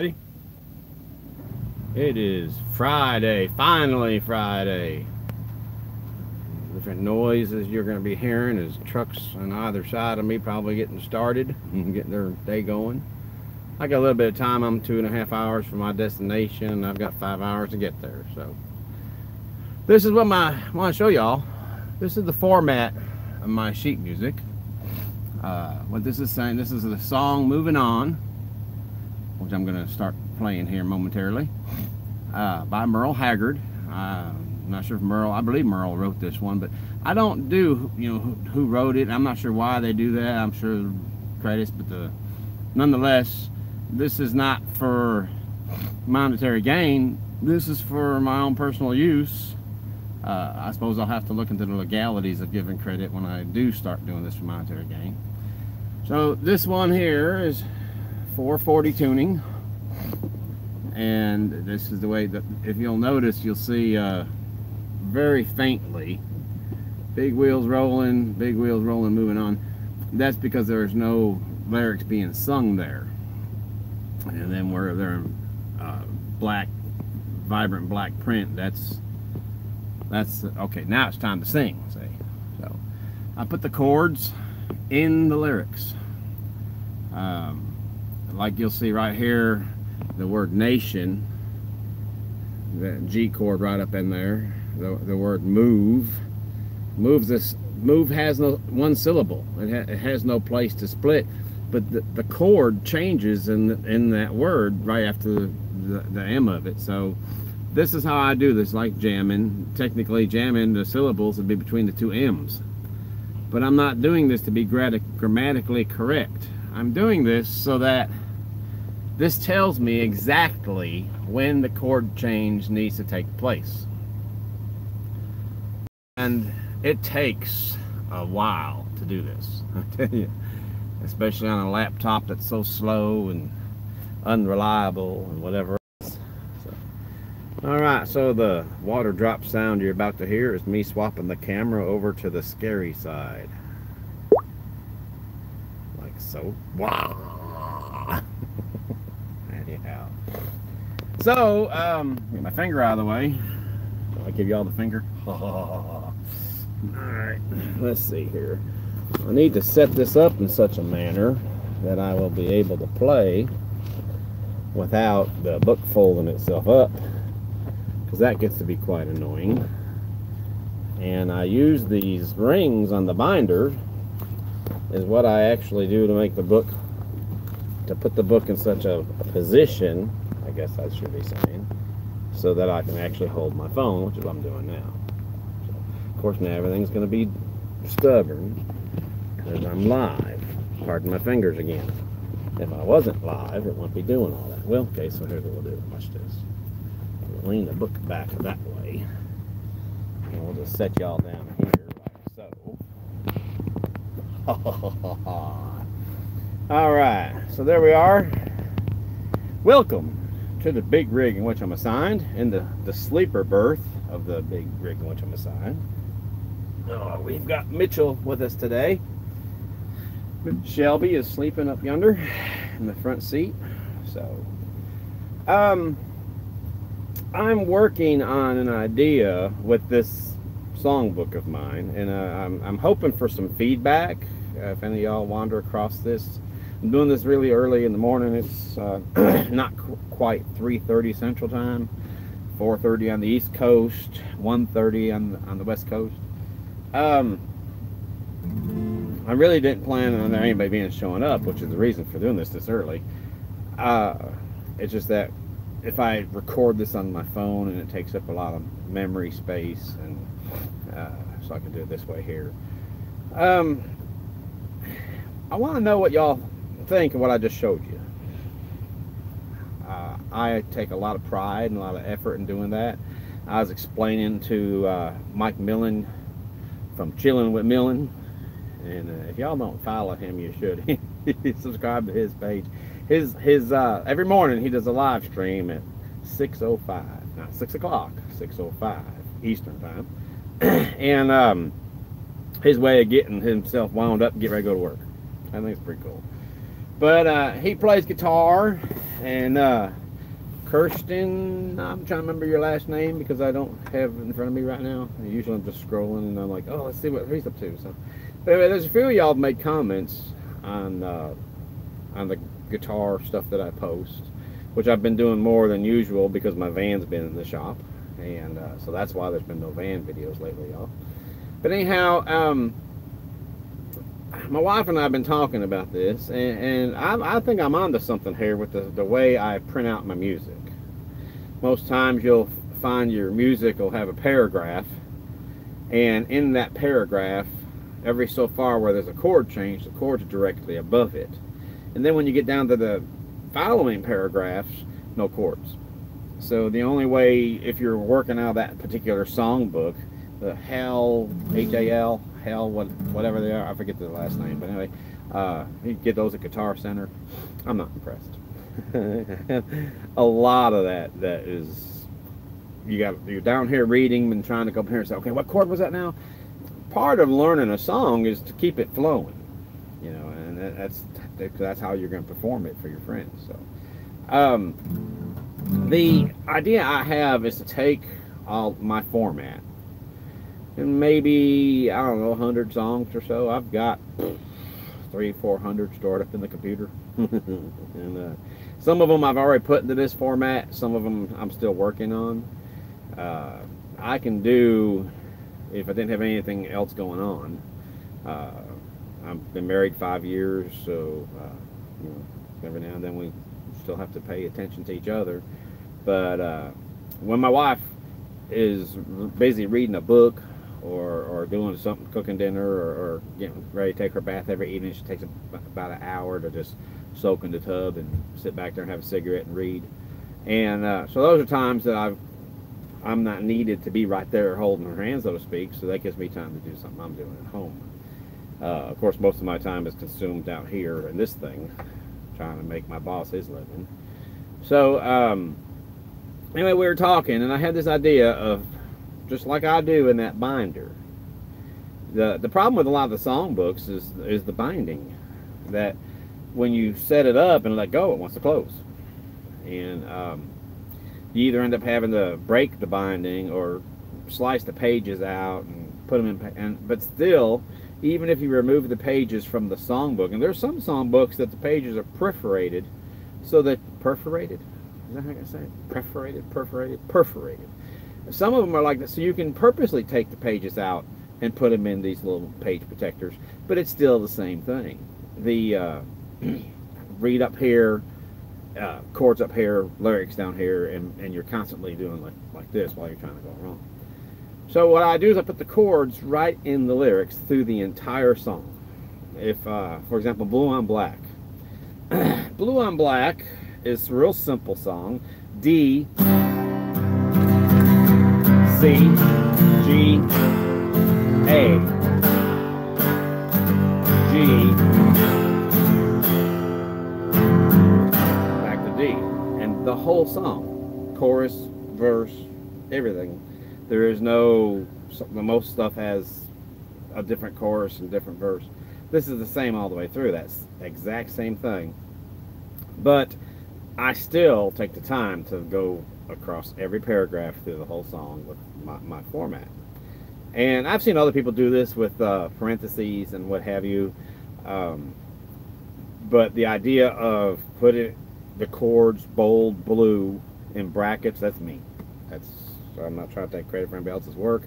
It is Friday, finally Friday. Different noises you're going to be hearing is trucks on either side of me probably getting started and getting their day going. I got a little bit of time. I'm 2.5 hours from my destination. I've got 5 hours to get there. So this is what I want to show y'all. This is the format of my sheet music. What this is saying, this is the song Moving On, which I'm going to start playing here momentarily, by Merle Haggard. I'm not sure if I believe Merle wrote this one, but I don't do, who wrote it. I'm not sure why they do that. I'm sure credits, but nonetheless, this is not for monetary gain. This is for my own personal use. I suppose I'll have to look into the legalities of giving credit when I do start doing this for monetary gain. So this one here is 440 tuning, and this is the way that, if you'll notice, you'll see very faintly big wheels rolling, moving on. That's because there's no lyrics being sung there. And then where they're in black, vibrant black print, that's okay. Now it's time to sing. See, so I put the chords in the lyrics. Like you'll see right here, the word nation, the G chord right up in there. The word move has no one syllable. It has no place to split, but the chord changes in that word right after the M of it. So this is how I do this, like jamming. Technically jamming, the syllables would be between the two M's, but I'm not doing this to be grammatically correct. I'm doing this so that this tells me exactly when the chord change needs to take place. And it takes a while to do this, I tell you, especially on a laptop that's so slow and unreliable and whatever else. Alright, so the water drop sound you're about to hear is me swapping the camera over to the scary side. Like so. Wow. Anyhow. So, get my finger out of the way. I'll give y'all the finger. Alright, let's see here. I need to set this up in such a manner that I will be able to play without the book folding itself up, because that gets to be quite annoying. And I use these rings on the binder is what I actually do to make the book, to put the book in such a position, I guess I should be saying, so that I can actually hold my phone, which is what I'm doing now. So, of course, now everything's going to be stubborn because I'm live. Pardon my fingers again. If I wasn't live, it wouldn't be doing all that. Well, okay, so here's what we'll do. Watch this. We'll lean the book back that way, and we'll just set y'all down here like so. Alright, so there we are. Welcome to the big rig in which I'm assigned, in the sleeper berth of the big rig in which I'm assigned. Oh, we've got Mitchell with us today. Shelby is sleeping up yonder in the front seat. So, I'm working on an idea with this songbook of mine, and I'm hoping for some feedback. If any of y'all wander across this, I'm doing this really early in the morning. It's not quite 3:30 Central Time, 4:30 on the East Coast, 1:30 on the West Coast. I really didn't plan on anybody showing up, which is the reason for doing this early. It's just that if I record this on my phone, and it takes up a lot of memory space, and so I can do it this way here. I want to know what y'all think of what I just showed you. I take a lot of pride and a lot of effort in doing that. I was explaining to Mike Millen from Chillin' with Millen, and if y'all don't follow him, you should. Subscribe to his page. His every morning he does a live stream at 6:05, not 6 o'clock, 6:05 Eastern time, and his way of getting himself wound up and get ready to go to work. I think it's pretty cool. But he plays guitar, And Kirsten, I'm trying to remember your last name because I don't have it in front of me right now. Usually I'm just scrolling and I'm like, oh, let's see what he's up to. So, but anyway, there's a few of y'all made comments on the guitar stuff that I post, which I've been doing more than usual because my van's been in the shop, and so that's why there's been no van videos lately, y'all. But anyhow, my wife and I have been talking about this, and I think I'm onto something here with the way I print out my music. Most times you'll find your music will have a paragraph, and in that paragraph, every so far where there's a chord change, the chord's directly above it. And then when you get down to the following paragraphs, no chords. So the only way, if you're working out that particular songbook, the Hell, H-A-L, Hell, whatever they are, I forget the last name, but anyway, you get those at Guitar Center. I'm not impressed. A lot of that is, you're down here reading and trying to go up here and say, okay, what chord was that now? Part of learning a song is to keep it flowing, you know, and that's how you're going to perform it for your friends. So, the idea I have is to take all my format and maybe, I don't know, 100 songs or so. I've got 300-400 stored up in the computer. And some of them I've already put into this format. Some of them I'm still working on. I can do, if I didn't have anything else going on. I've been married 5 years, so you know, every now and then we still have to pay attention to each other. But when my wife is busy reading a book or doing something, cooking dinner, or getting ready to take her bath every evening, she takes about an hour to just soak in the tub and sit back there and have a cigarette and read. And so those are times that I'm not needed to be right there holding her hand, so to speak, so that gives me time to do something I'm doing at home. Of course, most of my time is consumed out here in this thing, trying to make my boss his living. So, anyway, we were talking, and I had this idea of, just like I do in that binder. The problem with a lot of the songbooks is the binding. That when you set it up and let go, it wants to close. And you either end up having to break the binding or slice the pages out and put them in. But still, even if you remove the pages from the songbook, and there's some songbooks that the pages are perforated, so that perforated. Is that how I say it? Perforated. Some of them are like that, so you can purposely take the pages out and put them in these little page protectors, but it's still the same thing. The read up here, chords up here, lyrics down here, and you're constantly doing like this while you're trying to go wrong. So what I do is I put the chords right in the lyrics through the entire song. If, for example, Blue on Black. Blue on Black is a real simple song. D, C, G, A, G, back to D. And the whole song, chorus, verse, everything. There is no, most stuff has a different chorus and different verse. This is the same all the way through. That's the exact same thing. But I still take the time to go across every paragraph through the whole song with my format. And I've seen other people do this with parentheses and what have you. But the idea of putting the chords bold blue in brackets, that's me. So I'm not trying to take credit for anybody else's work.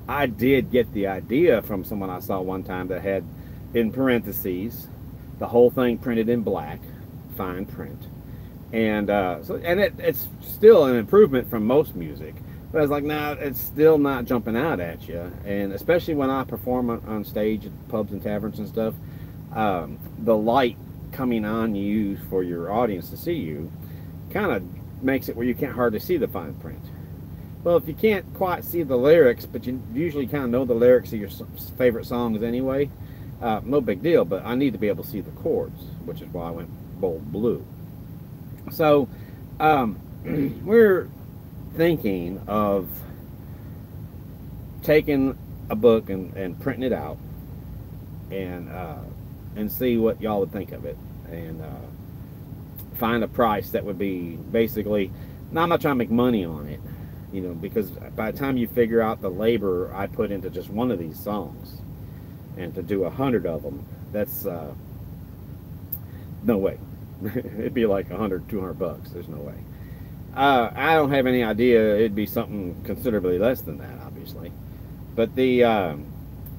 I did get the idea from someone I saw one time that had in parentheses the whole thing printed in black, fine print. And it's still an improvement from most music. But I was like, nah, it's still not jumping out at you. And especially when I perform on stage at pubs and taverns and stuff, the light coming on you for your audience to see you kind of makes it where you can't hardly see the fine print. Well, if you can't quite see the lyrics, but you usually kind of know the lyrics of your favorite songs anyway, no big deal, but I need to be able to see the chords, which is why I went bold blue. So, we're thinking of taking a book and printing it out and see what y'all would think of it. And find a price that would be basically, now I'm not trying to make money on it, you know, because by the time you figure out the labor I put into just one of these songs, and to do 100 of them, that's no way. It'd be like 100, 200 bucks. There's no way. I don't have any idea. It'd be something considerably less than that, obviously. But the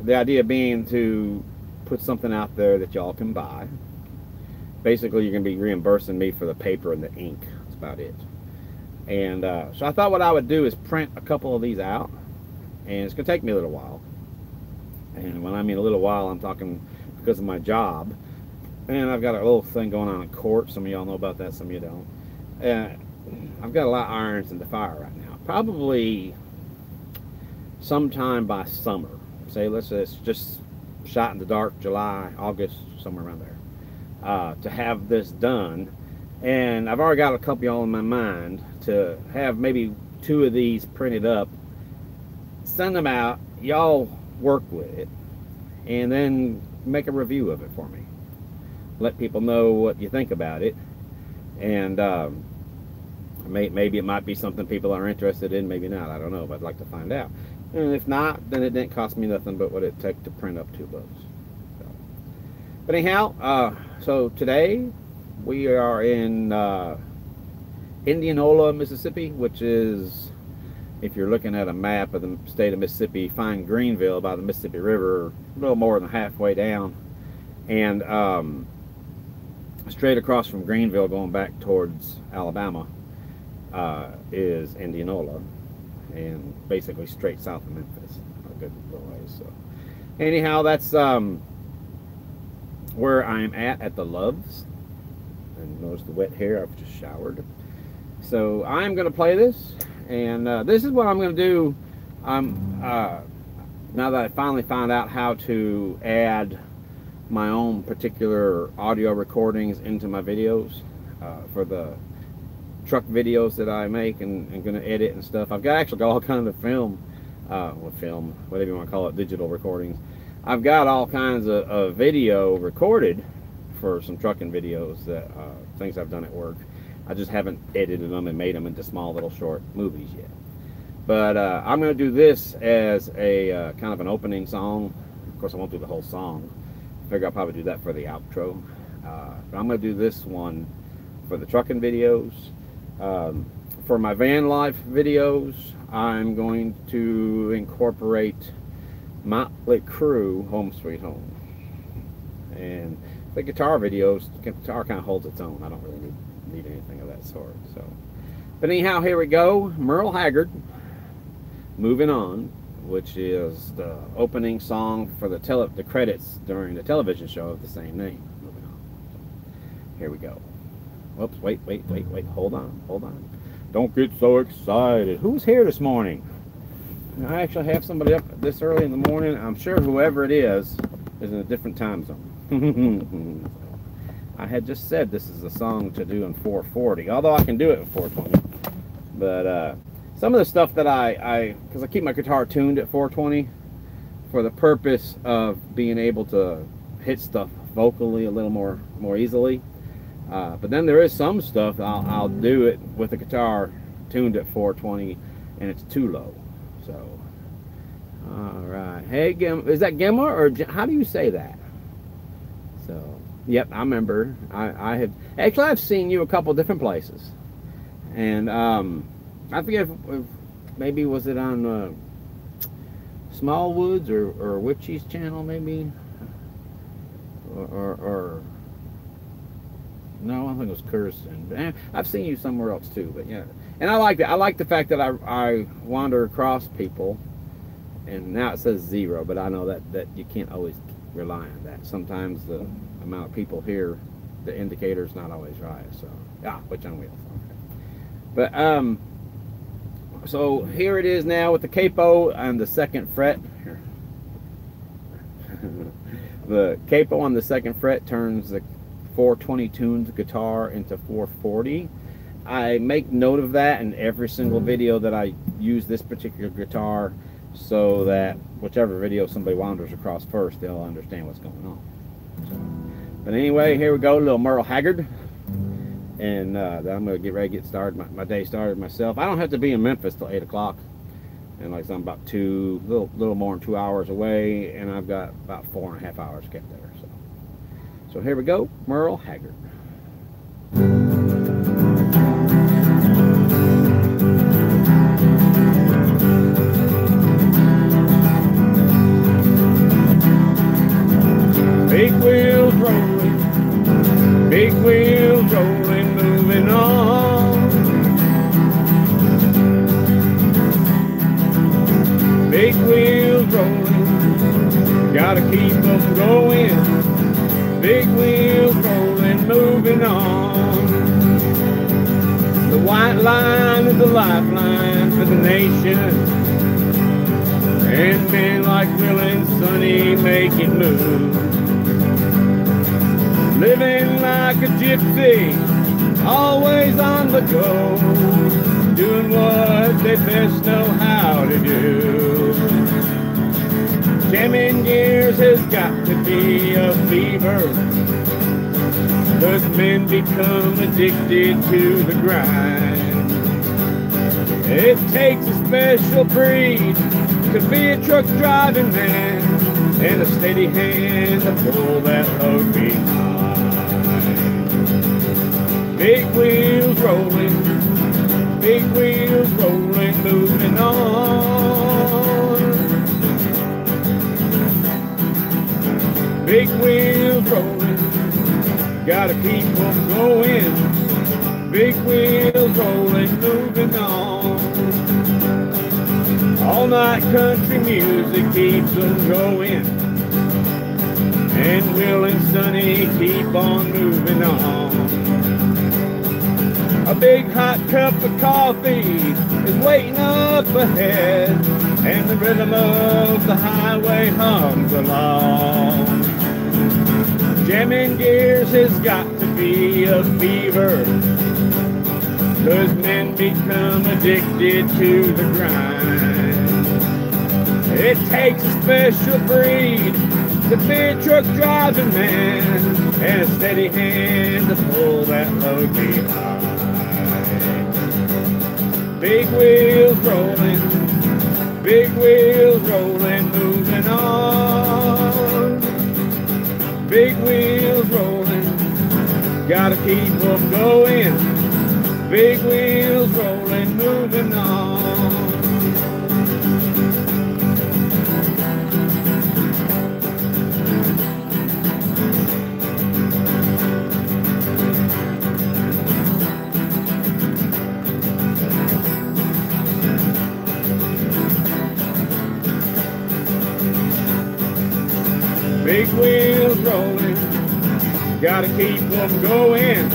idea being to put something out there that y'all can buy. Basically, you're going to be reimbursing me for the paper and the ink. That's about it. And so I thought what I would do is print a couple of these out. And it's going to take me a little while. And when I mean a little while, I'm talking because of my job. And I've got a little thing going on in court. Some of y'all know about that, some of you don't. I've got a lot of irons in the fire right now. Probably sometime by summer. Say, let's say it's just shot in the dark, July, August, somewhere around there. To have this done. And I've already got a couple y'all in my mind to have maybe 2 of these printed up. Send them out. Y'all work with it. And then make a review of it for me. Let people know what you think about it. And maybe it might be something people are interested in, maybe not, I don't know, but I'd like to find out. And if not, then it didn't cost me nothing but what it took to print up 2 books. So. But anyhow, so today we are in Indianola, Mississippi, which is, if you're looking at a map of the state of Mississippi, find Greenville by the Mississippi River, a little more than halfway down. And straight across from Greenville, going back towards Alabama, is Indianola, and basically straight south of Memphis, a good little ways. So, anyhow, that's where I'm at the Loves. And notice the wet hair. I've just showered. So I'm going to play this, and this is what I'm going to do. Now that I finally found out how to add my own particular audio recordings into my videos for the truck videos that I make and going to edit and stuff. I've actually got all kinds of film, whatever you want to call it, digital recordings. I've got all kinds of video recorded for some trucking videos, that things I've done at work. I just haven't edited them and made them into small little short movies yet. But I'm going to do this as a kind of an opening song. Of course, I won't do the whole song. I figure I'll probably do that for the outro. But I'm going to do this one for the trucking videos. For my van life videos, I'm going to incorporate Motley Crue, Home Sweet Home. And the guitar videos, the guitar kind of holds its own. I don't really need anything of that sort. So, but anyhow, here we go. Merle Haggard, Moving On, which is the opening song for the credits during the television show of the same name. Moving On. So, here we go. Whoops, wait, hold on. Don't get so excited. Who's here this morning? I actually have somebody up this early in the morning. I'm sure whoever it is in a different time zone. I had just said this is a song to do in 440, although I can do it in 420. But some of the stuff that because I keep my guitar tuned at 420 for the purpose of being able to hit stuff vocally a little more easily. But then there is some stuff I'll do it with the guitar tuned at 420 and it's too low. So, all right. Hey, is that Gemma, or how do you say that? So, yep, I remember. I've seen you a couple different places, and I forget if maybe was it on Smallwoods or Witchy's channel, maybe, or no, I don't think it was Kirsten. But I've seen you somewhere else too. But yeah, and I like that. I like the fact that I wander across people, and now it says 0, but I know that you can't always rely on that. Sometimes the amount of people here, the indicator's not always right. So which on wheels. Okay. But so here it is now with the capo on the 2nd fret. Here. The capo on the 2nd fret turns the 420 tuned guitar into 440. I make note of that in every single video that I use this particular guitar, so that whichever video somebody wanders across first, they'll understand what's going on. So, but anyway, here we go, little Merle Haggard. and then I'm gonna get ready to get started. My day started myself. I don't have to be in Memphis till 8 o'clock, and like I'm about little more than 2 hours away, and I've got about 4.5 hours to get there. So here we go, Merle Haggard. Big wheels rolling, big wheels rolling, moving on. Big wheels rolling, gotta keep them going. Big wheels rolling, moving on. The white line is the lifeline for the nation, and men like Will and Sonny make it move. Living like a gypsy, always on the go, doing what they best know how to do. Jamming gears has got to be a fever, 'cause men become addicted to the grind. It takes a special breed to be a truck driving man, and a steady hand to pull that load behind. Big wheels rolling, moving on. Big wheels rolling, gotta keep them going. Big wheels rolling, moving on. All night country music keeps them going, and Will and Sonny keep on moving on. A big hot cup of coffee is waiting up ahead, and the rhythm of the highway hums along. Jamming gears has got to be a fever, 'cause men become addicted to the grind. It takes a special breed to be a truck driving man, and a steady hand to pull that load behind. Big wheels rolling, moving on. Big wheels rolling, gotta keep them going. Big wheels rolling, moving on. Big wheels rolling, gotta keep them going.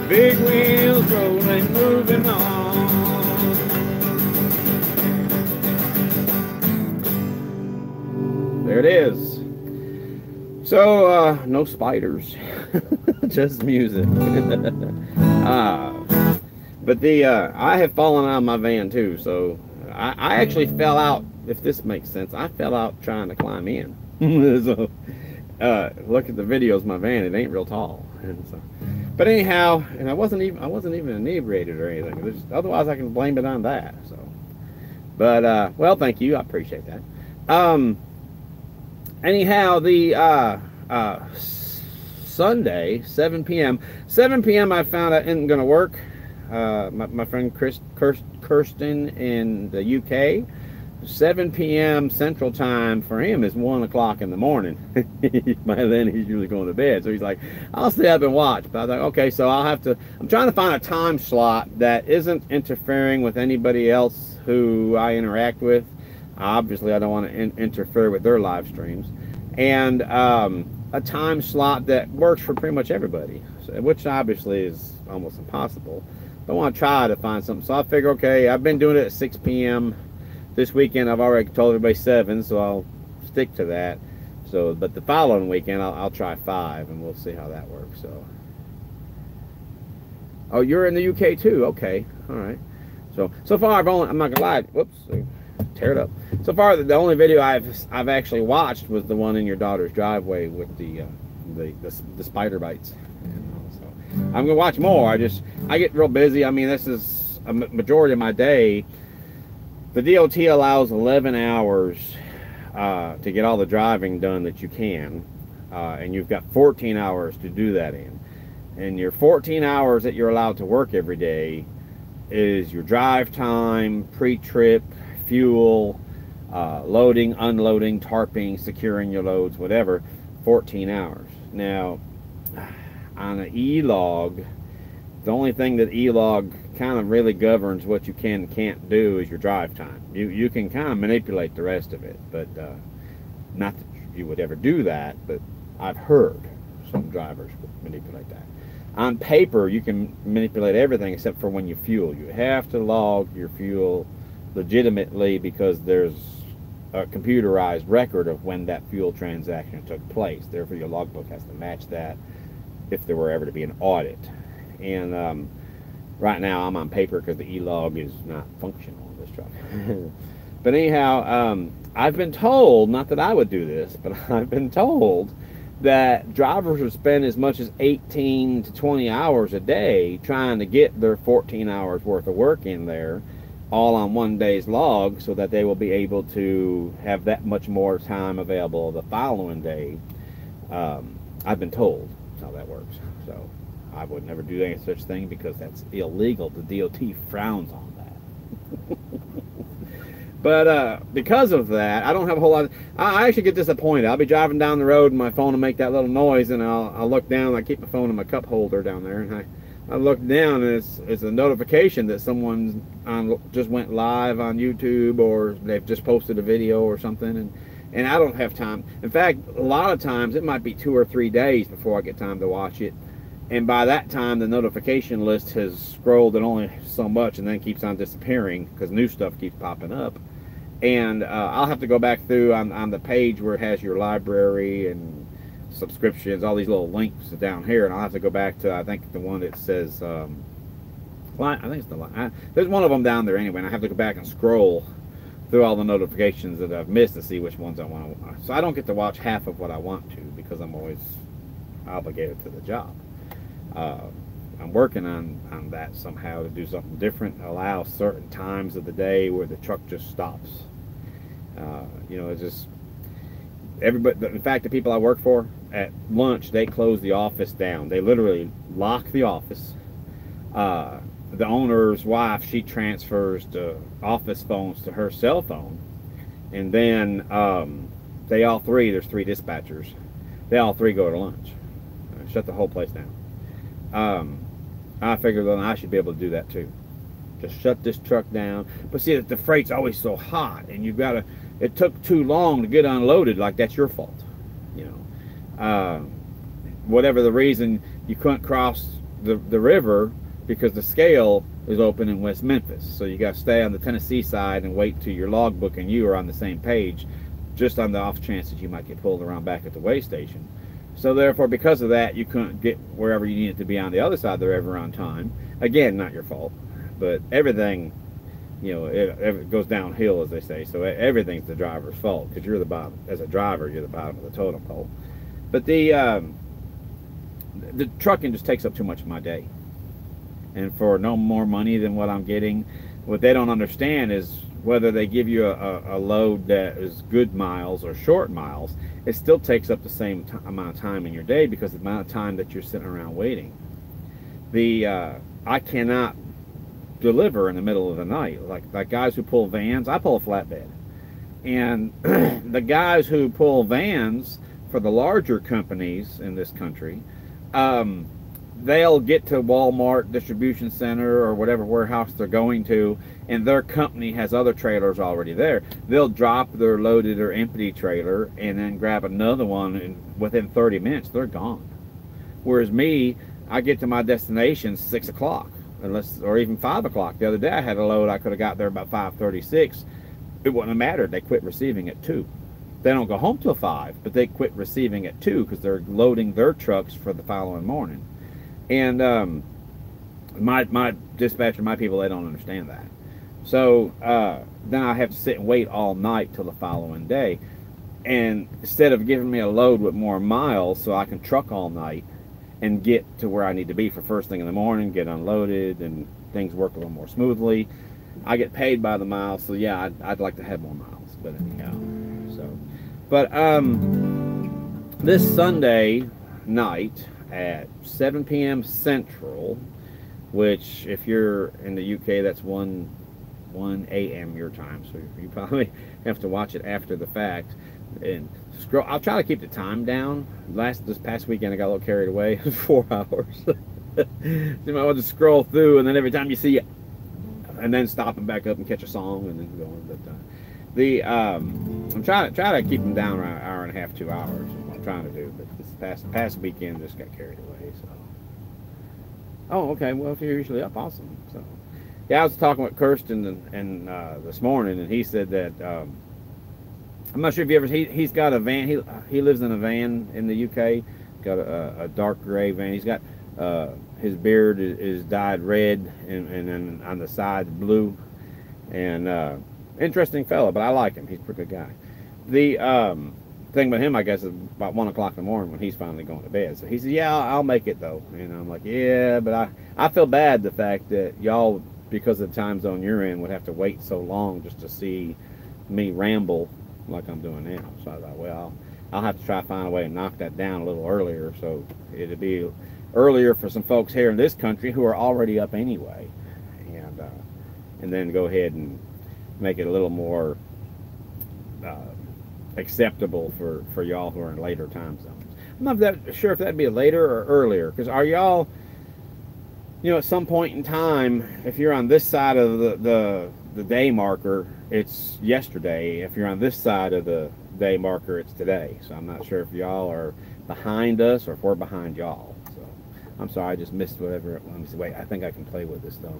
Big wheels rolling, moving on. There it is. So, no spiders, just music. But I have fallen out of my van too, so I actually fell out, if this makes sense. I fell out trying to climb in. So, look at the videos of my van, it ain't real tall. And so, but anyhow, and I wasn't even inebriated or anything. Otherwise I can blame it on that. So, but well, thank you, I appreciate that. Anyhow, the Sunday, 7 p.m. I found out isn't gonna work. My friend Kirsten in the UK, 7 p.m. Central Time for him is 1 o'clock in the morning. By then he's usually going to bed, so he's like, I'll stay up and watch. But I was like, okay, so I'm trying to find a time slot that isn't interfering with anybody else who I interact with. Obviously I don't want to interfere with their live streams, and a time slot that works for pretty much everybody, which obviously is almost impossible. But I want to try to find something. So I figure, okay, I've been doing it at 6 p.m. This weekend I've already told everybody 7, so I'll stick to that. So, but the following weekend I'll try 5, and we'll see how that works. So, oh, you're in the UK too? Okay, all right. So far I'm not gonna lie. Whoops, tear it up. So far the only video I've actually watched was the one in your daughter's driveway with the spider bites. I'm gonna watch more. I get real busy. I mean, this is a majority of my day. The DOT allows 11 hours to get all the driving done that you can, and you've got 14 hours to do that in. And your 14 hours that you're allowed to work every day is your drive time, pre-trip, fuel, loading, unloading, tarping, securing your loads, whatever. 14 hours. Now, on an E-log, the only thing that E-log kind of really governs what you can and can't do is your drive time. You can kind of manipulate the rest of it, but not that you would ever do that, but I've heard some drivers would manipulate that. On paper, you can manipulate everything except for when you fuel. You have to log your fuel legitimately because there's a computerized record of when that fuel transaction took place. Therefore, your logbook has to match that if there were ever to be an audit. And right now, I'm on paper because the E-log is not functional on this truck. But anyhow, I've been told, not that I would do this, but I've been told that drivers would spend as much as 18 to 20 hours a day trying to get their 14 hours worth of work in there, all on one day's log, so that they will be able to have that much more time available the following day. I've been told that's how that works. So I would never do any such thing because that's illegal. The DOT frowns on that. But because of that, I don't have a whole lot. I actually get disappointed. I'll be driving down the road and my phone will make that little noise, and I'll look down. I keep my phone in my cup holder down there, and I look down, and it's a notification that someone just went live on YouTube, or they've just posted a video or something, and I don't have time. In fact, a lot of times it might be 2 or 3 days before I get time to watch it. And by that time, the notification list has scrolled and only so much, and then keeps on disappearing because new stuff keeps popping up. And I'll have to go back through on the page where it has your library and subscriptions, all these little links down here, and I'll have to go back to, I think, the one that says, well, I think it's the line. There's one of them down there anyway, and I have to go back and scroll through all the notifications that I've missed to see which ones I want to watch. So I don't get to watch half of what I want to because I'm always obligated to the job. I'm working on that somehow to do something different, allow certain times of the day where the truck just stops. You know, it's just everybody. In fact, the people I work for, at lunch, they close the office down. They literally lock the office. The owner's wife, she transfers the office phones to her cell phone, and then they all three, there's 3 dispatchers, they all 3 go to lunch. Shut the whole place down. I figured then I should be able to do that too. Just shut this truck down. But see, the freight's always so hot, and you've got to, it took too long to get unloaded, like that's your fault. You know, whatever the reason, you couldn't cross the river because the scale is open in West Memphis. So you got to stay on the Tennessee side and wait till your logbook and you are on the same page, just on the off chance that you might get pulled around back at the weigh station. So therefore, because of that, you couldn't get wherever you needed to be on the other side of the river on time. Again, not your fault, but everything, you know, it goes downhill, as they say. So everything's the driver's fault because you're the bottom. As a driver, you're the bottom of the totem pole. But the trucking just takes up too much of my day, and for no more money than what I'm getting, what they don't understand is whether they give you a load that is good miles or short miles, it still takes up the same amount of time in your day because of the amount of time that you're sitting around waiting. I cannot deliver in the middle of the night. Like guys who pull vans, I pull a flatbed. And the guys who pull vans for the larger companies in this country, they'll get to Walmart distribution center or whatever warehouse they're going to, and their company has other trailers already there. They'll drop their loaded or empty trailer and then grab another one, and within 30 minutes they're gone. Whereas me, I get to my destination 6 o'clock, or even 5 o'clock. The other day I had a load, I could have got there about 5:36. It wouldn't have mattered. They quit receiving at 2. They don't go home till 5, but they quit receiving at 2 because they're loading their trucks for the following morning. And my dispatcher, my people, they don't understand that. So then I have to sit and wait all night till the following day. And instead of giving me a load with more miles so I can truck all night and get to where I need to be for first thing in the morning, get unloaded, and things work a little more smoothly. I get paid by the mile, so yeah, I'd like to have more miles. But anyhow, so, but this Sunday night at 7 p.m. Central, which if you're in the UK, that's 1 a.m. your time, so you probably have to watch it after the fact. And scroll. I'll try to keep the time down. This past weekend I got a little carried away. It was 4 hours. You might want to scroll through, and then every time you see it, and then stop and back up and catch a song, and then go on. But I'm trying to keep them down around an hour and a half, 2 hours. Is what I'm trying to do. But this past weekend just got carried away. So. Oh, okay. Well, if you're usually up, awesome. So, yeah, I was talking with Kirsten and this morning, and he said that I'm not sure if you ever. He's got a van. He lives in a van in the UK. Got a dark gray van. He's got his beard is dyed red, and then on the side blue. And interesting fellow, but I like him. He's a pretty good guy. The thing about him, I guess, is about 1 o'clock in the morning when he's finally going to bed. So he said, "Yeah, I'll make it though." And I'm like, "Yeah," but I feel bad the fact that y'all, because of the time zone you're in, would have to wait so long just to see me ramble like I'm doing now. So I thought, well, I'll have to try to find a way to knock that down a little earlier, so it'd be earlier for some folks here in this country who are already up anyway, and then go ahead and make it a little more acceptable for y'all who are in later time zones. I'm not sure if that'd be later or earlier, because are y'all, at some point in time, if you're on this side of the day marker, it's yesterday. If you're on this side of the day marker, it's today. So I'm not sure if y'all are behind us or if we're behind y'all. So I'm sorry, I just missed whatever. Let me see. Wait, I think I can play with this though.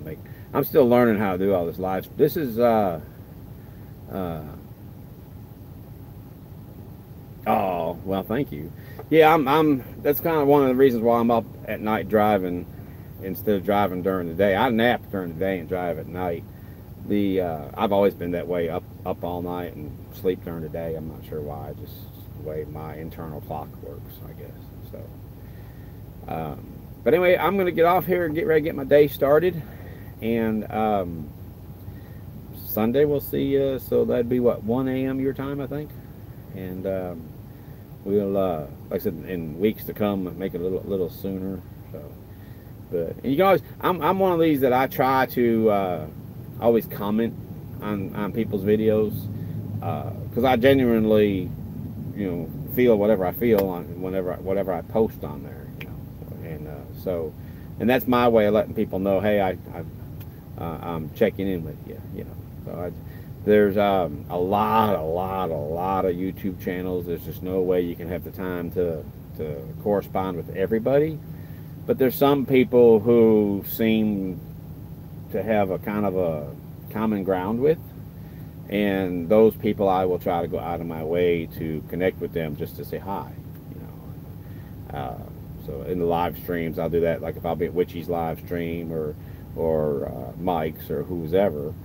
I'm still learning how to do all this live. This is oh, well, thank you. Yeah, I'm that's kind of one of the reasons why I'm up at night driving instead of driving during the day. I nap during the day and drive at night. I've always been that way, up all night and sleep during the day. I'm not sure why, just the way my internal clock works, I guess. So, but anyway, I'm going to get off here and get ready to get my day started. And Sunday we'll see you. So that'd be what, 1 a.m. your time, I think. And we'll, like I said, in weeks to come, make it a little sooner. So, but and you can always, I'm one of these that I try to always comment on people's videos, because I genuinely, feel whatever I feel on whatever I post on there, and that's my way of letting people know, hey, I'm checking in with you, So there's a lot of YouTube channels. There's just no way you can have the time to correspond with everybody, but there's some people who seem to have a kind of a common ground with, and those people I will try to go out of my way to connect with them just to say hi, so in the live streams I'll do that, like if I'll be at Witchy's live stream or Mike's or who's ever,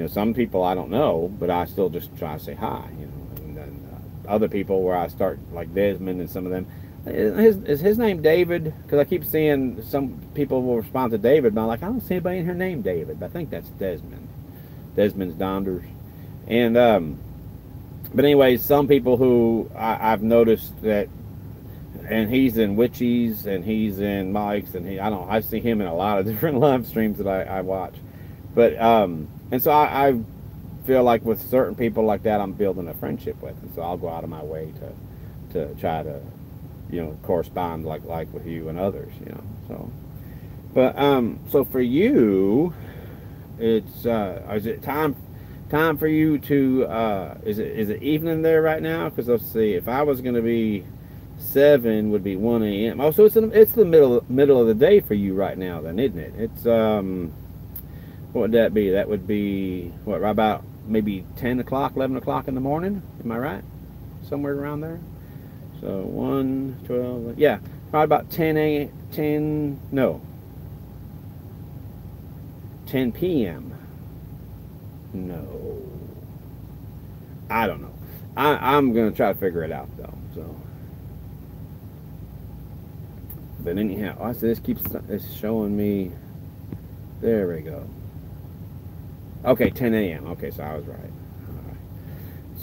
some people I don't know, but I still just try to say hi, and then other people where I start, like Desmond and some of them. Is his name David? Because I keep seeing some people will respond to David, but I'm like, I don't see anybody in here named David. But I think that's Desmond. Desmond's Donders. And but anyways, some people who I've noticed that, and he's in Witchy's and he's in Mike's, and I see him in a lot of different live streams that I watch. But and so I feel like with certain people like that, I'm building a friendship with, and so I'll go out of my way to try to correspond like with you and others, so. But so for you, it's is it time for you to is it evening there right now? Because let's see, if I was going to be 7 would be 1 a.m. Oh, so it's the middle of the day for you right now then, isn't it? It's what would that be? That would be what, right about maybe 10 o'clock, 11 o'clock in the morning? Am I right? Somewhere around there. So 1, 12, yeah, probably about 10 p.m. No, I don't know. I'm gonna try to figure it out though. So But anyhow, this keeps it's showing me. There we go. Okay, 10 a.m. Okay, so I was right. All right.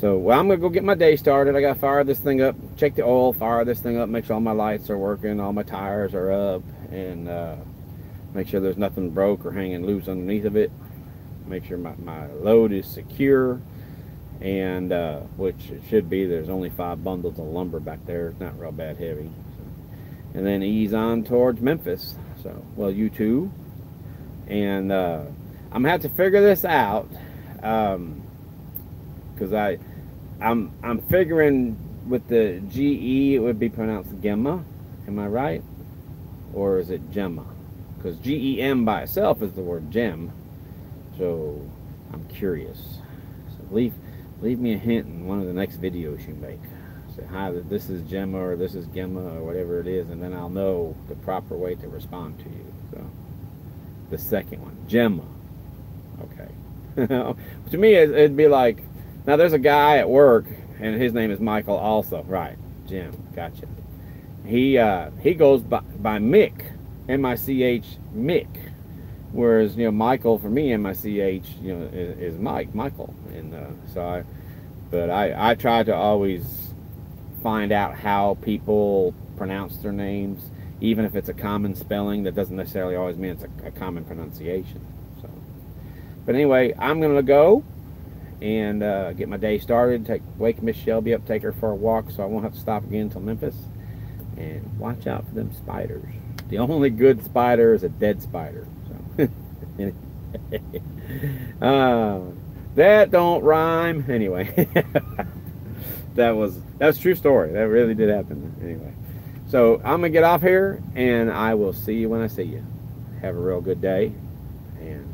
So, well, I'm going to go get my day started. I got to fire this thing up, check the oil, fire this thing up, make sure all my lights are working, all my tires are up, and make sure there's nothing broke or hanging loose underneath of it. Make sure my load is secure, and which it should be. There's only 5 bundles of lumber back there. It's not real bad heavy. So. And then ease on towards Memphis. So, well, you too. And I'm gonna have to figure this out, because I'm figuring with the GE it would be pronounced Gemma. Am I right? Or is it Gemma? Because GEM by itself is the word gem. So I'm curious. So leave me a hint in one of the next videos you make. Say hi, this is Gemma or this is Gemma or whatever it is, and then I'll know the proper way to respond to you. So the second one, Gemma. Okay. To me, it'd be like, now there's a guy at work, and his name is Michael also. Right, Jim, gotcha. He goes by Mick, M-I-C-H, Mick. Whereas, Michael, for me, M-I-C-H, is Michael. And so I try to always find out how people pronounce their names, even if it's a common spelling. That doesn't necessarily always mean it's a common pronunciation. So, but anyway, I'm gonna go and get my day started. Wake Miss Shelby up, take her for a walk, so I won't have to stop again until Memphis. And watch out for them spiders. The only good spider is a dead spider. So, that don't rhyme. Anyway, that was a true story. That really did happen. Anyway. So I'm going to get off here, and I will see you when I see you. Have a real good day, and